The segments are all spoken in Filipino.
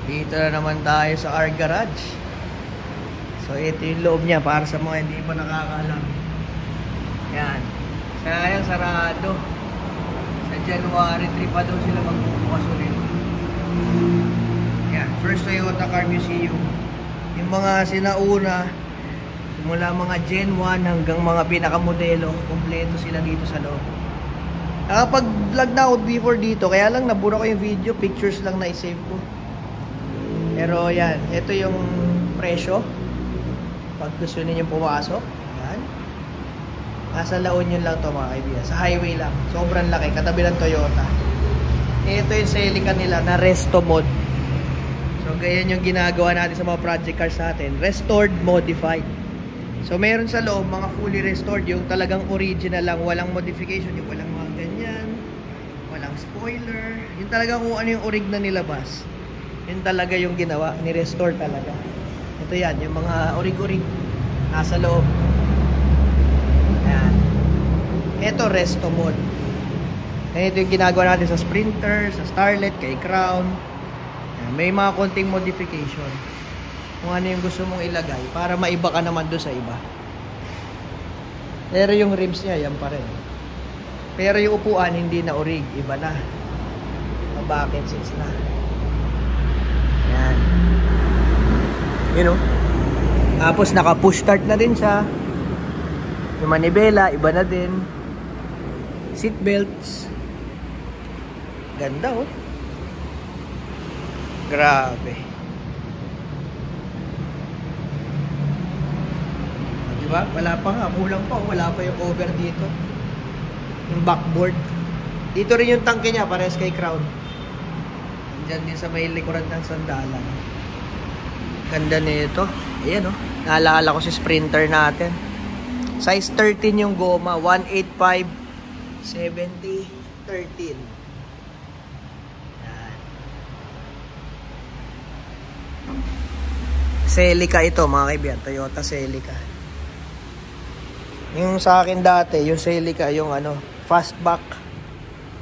Dito na naman tayo sa our garage. So ito yung loob niya para sa mga hindi pa nakakaalam. Yan. Sayang sarado. Sa January 3 pa daw sila magbubukas ulit. Yan. First Toyota Car Museum. Yung mga sinauna, mula mga Gen 1 hanggang mga pinakamodelo, kompleto sila dito sa loob. Nakapag-vlog na ako before dito, kaya lang nabura ko yung video, pictures lang na i-save ko. Pero yan, ito yung presyo. Pag gusto niyo pumasok, yan. Nasa La Union lang to mga kaibigan. Sa highway lang. Sobrang laki, katabi ng Toyota. Ito yung Celica nila na resto mod. So ganyan yung ginagawa natin sa mga project cars natin. Restored, modified. So meron sa loob mga fully restored, yung talagang original lang, walang modification, yung walang mga ganyan, walang spoiler, yung talagang kung ano yung orig na nilabas, yun talaga yung ginawa, ni-restore talaga. Ito yan, yung mga orig-orig nasa loob. Ayan. Ito resto mode. Ito yung ginagawa natin sa Sprinter, sa Starlet, kay Crown. Ayan. May mga konting modification kung ano yung gusto mong ilagay para maiba ka naman doon sa iba. Pero yung rims niya, yan pa rin. Pero yung upuan, hindi na orig, iba na. Bucket seats na. Yan. You know? Tapos naka-push start na din siya. Yung manibela, iba na din. Seat belts. Ganda oh. Grabe. Diba? Wala pa nga, kulang pa, wala pa yung cover dito. Yung backboard. Dito rin yung tangke niya, parehas kay Crown. Diyan din sa may likuran ng sandalan. Ganda nito. Ayan oh. Naalala ko si Sprinter natin. Size 13 yung goma, 185 70 13. Yan. Celica ito mga kaibigan, Toyota Celica. Yung sa akin dati, yung Celica, yung ano, fastback.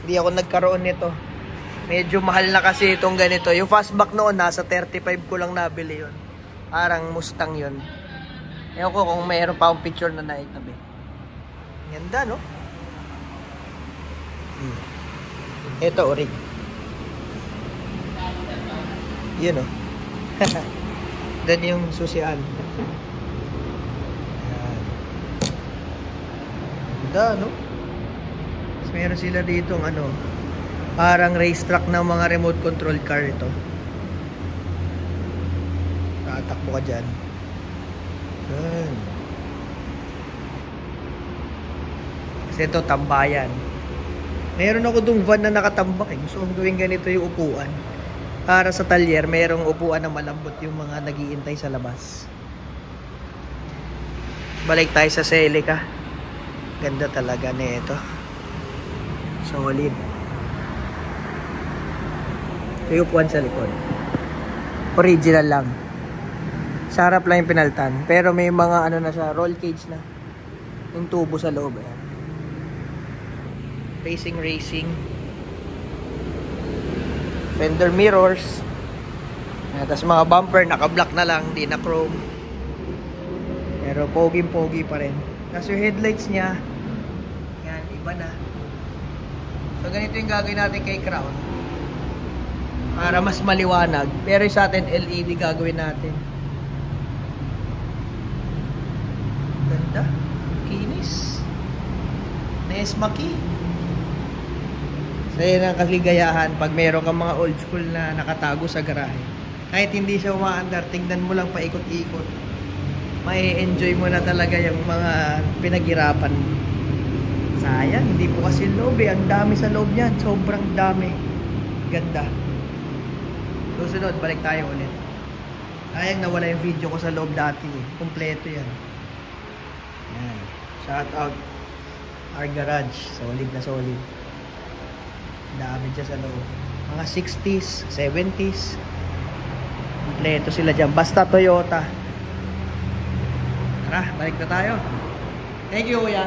Hindi ako nagkaroon nito. Medyo mahal na kasi itong ganito. Yung fastback noon, nasa 35 ko lang nabili yun. Parang Mustang yun. Ewan ko kung mayroon pa akong picture na naitabi. Ganda, no? Ito, orig. Yun, no? Dan yung susian. No? Mas meron sila dito ano, parang racetrack ng mga remote control car ito. Tatakbo ka dyan. Kasi ito tambayan. Meron ako dung van na nakatambak eh. Gusto kong gawin ganito yung upuan. Para sa talyer, merong upuan na malambot yung mga nag-iintay sa labas. Balik tayo sa Celica. Ganda talaga nito. Solid. Ito yung upuan sa likod. Original lang. Sarap lang yung pinaltan. Pero may mga ano na siya, roll cage na. Yung tubo sa loob. Ayan. Racing. Fender mirrors. Ayan, tapos mga bumper, naka-black na lang. Di na chrome. Pero pogi pa rin. Tapos yung headlights niya, yan, iba na. So ganito yung gagawin natin kay Crown. Para mas maliwanag. Pero sa atin, LED gagawin natin. Ganda. Kinis. Nesmaki. So yun ang kaligayahan pag meron kang mga old school na nakatago sa garahe. Kahit hindi siya umaandar, tingnan mo lang paikot-ikot. May enjoy mo na talaga yung mga pinaghirapan. Sayang, hindi po kasi loob eh. Ang dami sa loob niyan. Sobrang dami. Ganda. Susunod, balik tayo ulit. Sayang nawala yung video ko sa loob dati eh. Kompleto yan. Yan. Shout out our garage. Solid na solid. Dami dyan sa loob. Mga 60s, 70s. Kompleto sila dyan. Basta Toyota. Tara, balik na tayo. Thank you, kuya.